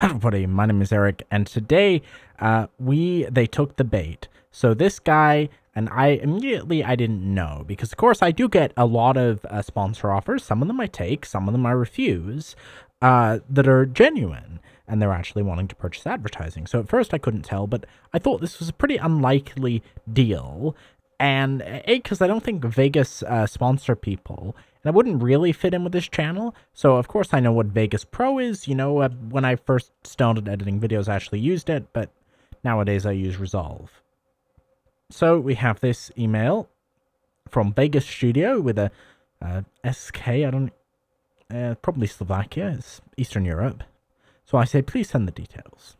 Hello everybody, my name is Eric, and today they took the bait. So this guy, and I didn't know, because of course I do get a lot of sponsor offers. Some of them I take, some of them I refuse, that are genuine, and they're actually wanting to purchase advertising. So at first I couldn't tell, but I thought this was a pretty unlikely deal, and because I don't think Vegas sponsor people, and I wouldn't really fit in with this channel. So of course I know what Vegas Pro is. You know, when I first started editing videos, I actually used it, but nowadays I use Resolve. So we have this email from Vegas Studio with a SK. I don't, probably Slovakia. It's Eastern Europe. So I say, please send the details.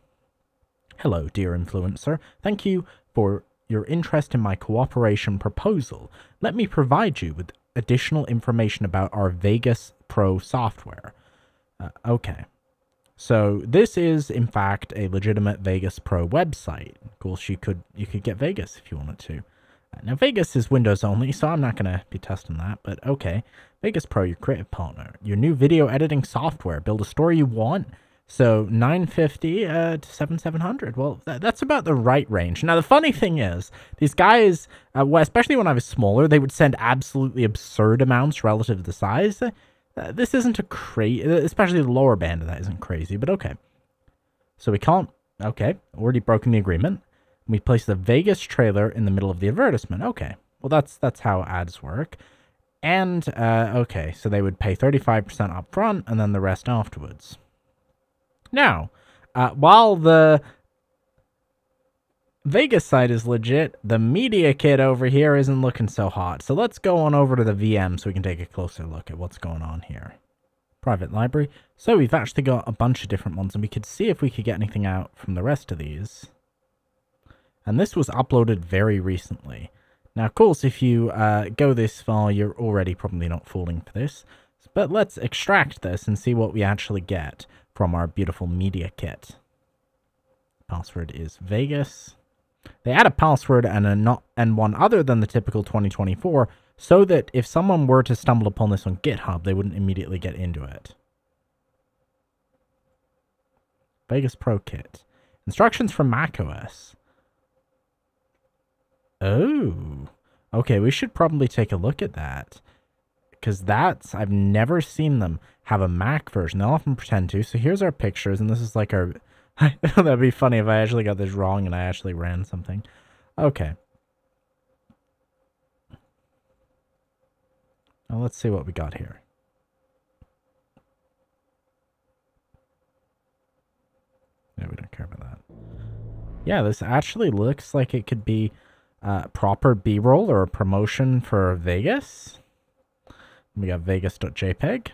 Hello, dear influencer. Thank you for your interest in my cooperation proposal. Let me provide you with additional information about our Vegas Pro software. Okay. So this is, in fact, a legitimate Vegas Pro website. Of course, you could get Vegas if you wanted to. Now, Vegas is Windows only, so I'm not going to be testing that, but okay. Vegas Pro, your creative partner. Your new video editing software. Build a story you want. So 950 to 7700. Well, that's about the right range. Now, the funny thing is, these guys, well, especially when I was smaller, they would send absolutely absurd amounts relative to the size. This isn't a crazy, especially the lower band of that isn't crazy, but okay. So we can't, okay, already broken the agreement. We place the Vegas trailer in the middle of the advertisement. Okay, well, that's how ads work. And, okay, so they would pay 35% up front and then the rest afterwards. Now, while the Vegas site is legit, the media kit over here isn't looking so hot. So let's go on over to the VM so we can take a closer look at what's going on here. Private library. So we've actually got a bunch of different ones, and we could see if we could get anything out from the rest of these. And this was uploaded very recently. Now, of course, if you go this far, you're already probably not falling for this. But let's extract this and see what we actually get from our beautiful media kit. Password is Vegas. They add a password and one other than the typical 2024, so that if someone were to stumble upon this on GitHub, they wouldn't immediately get into it. Vegas Pro Kit. Instructions for macOS. Oh. Okay, we should probably take a look at that. Because I've never seen them have a Mac version. They'll often pretend to. So here's our pictures, and this is like our... That'd be funny if I actually got this wrong and I actually ran something. Okay. Now let's see what we got here. No, we don't care about that. Yeah, this actually looks like it could be proper B-roll or a promotion for Vegas. We got vegas.jpg.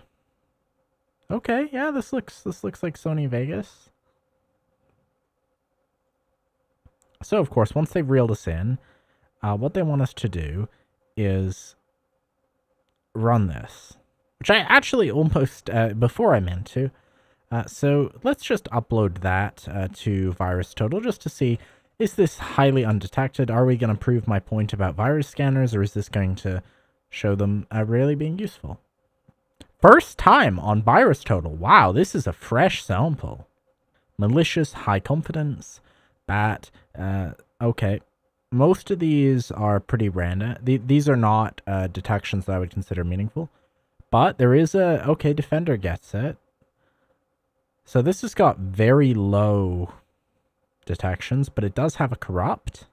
Okay, yeah, this looks like Sony Vegas. So, of course, once they've reeled us in, what they want us to do is run this, which I actually almost, before I meant to. So let's just upload that to VirusTotal just to see, is this highly undetected? Are we going to prove my point about virus scanners, or is this going to show them really being useful? First time on VirusTotal. Wow, this is a fresh sample. Malicious, high confidence, bat. Okay. Most of these are pretty random. These are not detections that I would consider meaningful. But there is a... Okay, Defender gets it. So this has got very low detections, but it does have a corrupt.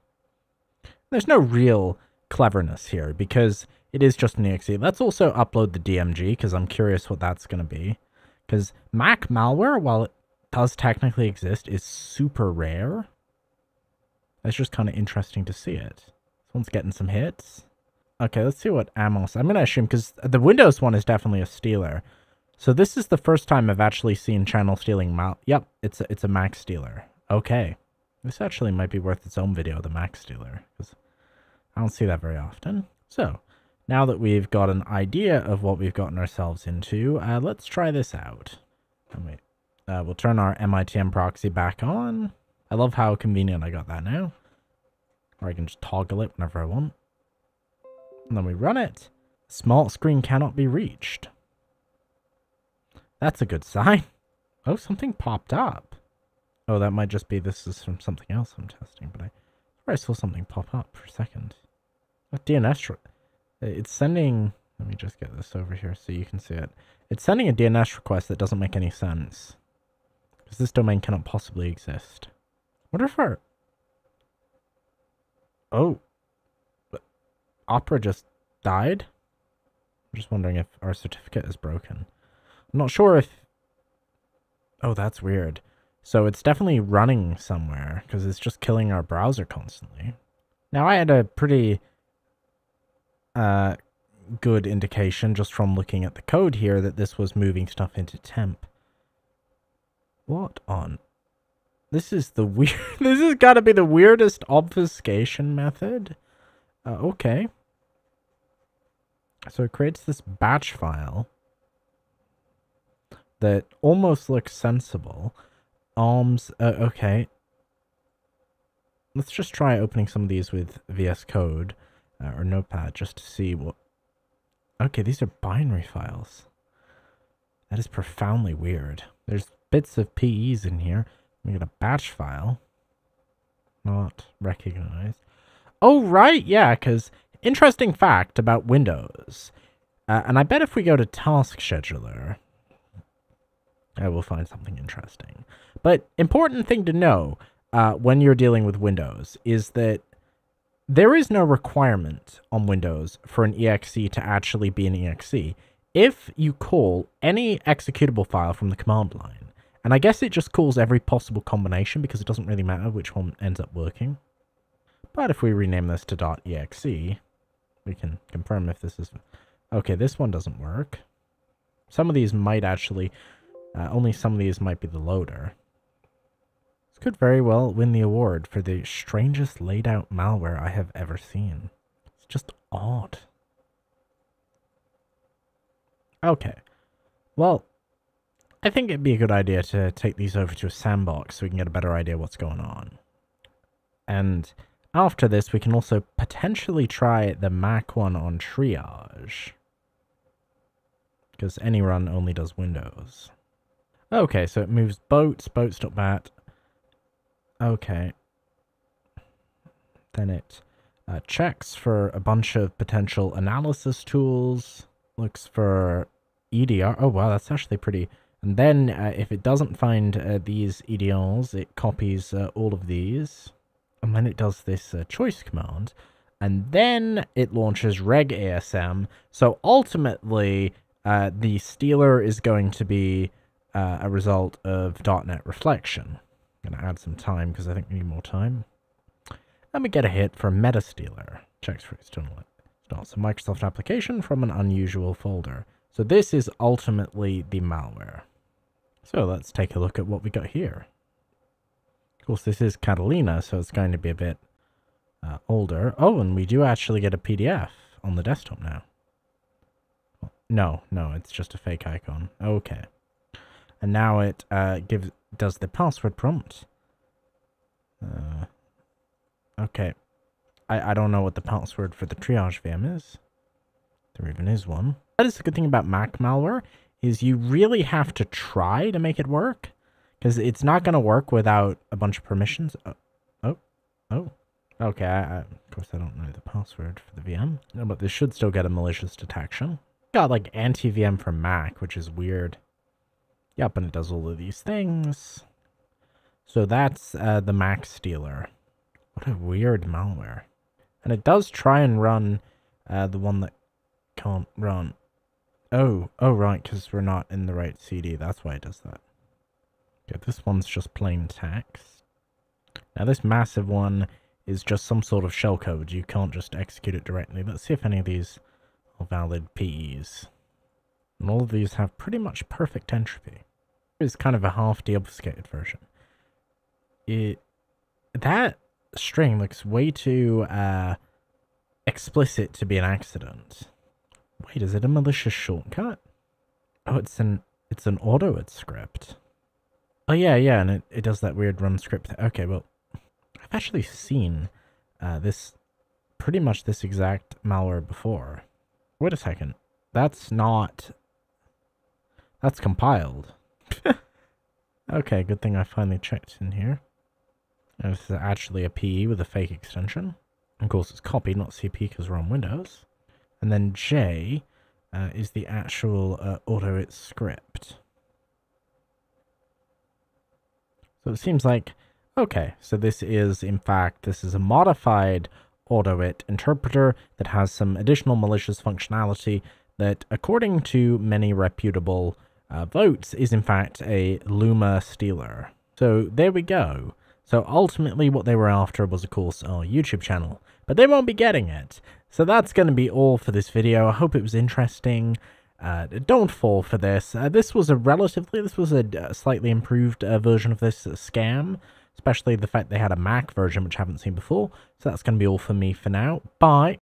There's no real cleverness here because it is just an exe. Let's also upload the DMG because I'm curious what that's going to be. Because Mac malware, while it does technically exist, is super rare. It's just kind of interesting to see it. This one's getting some hits. Okay, let's see what Amos... I'm going to assume, because the Windows one is definitely a stealer. So this is the first time I've actually seen channel stealing Yep, it's a Mac stealer. Okay. This actually might be worth its own video, the Mac stealer, because I don't see that very often. So, now that we've got an idea of what we've gotten ourselves into, let's try this out. And wait, we'll turn our MITM proxy back on. I love how convenient I got that now. Or I can just toggle it whenever I want. And then we run it. Small screen cannot be reached. That's a good sign. Oh, something popped up. Oh, that might just be this is from something else I'm testing, but I saw something pop up for a second. What DNS? It's sending... Let me just get this over here so you can see it. It's sending a DNS request that doesn't make any sense. Because this domain cannot possibly exist. What if our... Oh. Opera just died? I'm just wondering if our certificate is broken. I'm not sure if... Oh, that's weird. So it's definitely running somewhere, because it's just killing our browser constantly. Now, I had a pretty good indication just from looking at the code here that this was moving stuff into temp. What on? This is the weird... This has got to be the weirdest obfuscation method. Okay. So it creates this batch file that almost looks sensible. Okay. Let's just try opening some of these with VS Code or Notepad just to see what... Okay, these are binary files. That is profoundly weird. There's bits of PEs in here. We get a batch file. Not recognized. Oh, right, yeah, because interesting fact about Windows. And I bet if we go to Task Scheduler, I will find something interesting. But important thing to know when you're dealing with Windows is that there is no requirement on Windows for an exe to actually be an exe if you call any executable file from the command line. And I guess it just calls every possible combination because it doesn't really matter which one ends up working. But if we rename this to .exe, we can confirm if this is... Okay, this one doesn't work. Some of these might actually... only some of these might be the loader. This could very well win the award for the strangest laid out malware I have ever seen. It's just odd. Okay. Well, I think it'd be a good idea to take these over to a sandbox so we can get a better idea what's going on. And after this, we can also potentially try the Mac one on triage. Because any run only does Windows. Okay, so it moves boats.bat. Okay. Then it checks for a bunch of potential analysis tools. Looks for EDR. Oh, wow, that's actually pretty... And then if it doesn't find these EDRs, it copies all of these. And then it does this choice command. And then it launches regasm. So ultimately, the stealer is going to be a result of .NET reflection. I'm going to add some time because I think we need more time. And we get a hit for metastealer. Checks for external. It's a Microsoft application from an unusual folder. So this is ultimately the malware. So let's take a look at what we got here. Of course, this is Catalina, so it's going to be a bit older. Oh, and we do actually get a PDF on the desktop now. No, it's just a fake icon. Okay. And now it does the password prompt. Okay. I don't know what the password for the triage VM is. There even is one. That is the good thing about Mac malware, is you really have to try to make it work. Because it's not going to work without a bunch of permissions. Oh. Okay, of course I don't know the password for the VM. No, but this should still get a malicious detection. Got like anti-VM for Mac, which is weird. Yep, and it does all of these things. So that's the Mac stealer. What a weird malware. And it does try and run the one that can't run. Oh, right, because we're not in the right CD. That's why it does that. Okay, this one's just plain text. Now this massive one is just some sort of shellcode. You can't just execute it directly. Let's see if any of these are valid PEs. And all of these have pretty much perfect entropy. It's kind of a half deobfuscated version. That string looks way too explicit to be an accident. Wait, is it a malicious shortcut? Oh, it's an autoid script. Oh yeah, and it does that weird run script. Okay, well, I've actually seen pretty much this exact malware before. Wait a second. That's compiled. Okay, good thing I finally checked in here. And this is actually a PE with a fake extension. Of course, it's copied, not CP, because we're on Windows. And then J is the actual auto-it script. So it seems like, okay, so this is, in fact, this is a modified auto-it interpreter that has some additional malicious functionality that, according to many reputable votes, is in fact a Luma stealer. So there we go. So ultimately what they were after was, of course, our YouTube channel, but they won't be getting it. So that's going to be all for this video. I hope it was interesting. Don't fall for this. This was a slightly improved version of this scam, especially the fact they had a Mac version, which I haven't seen before. So that's going to be all for me for now. Bye.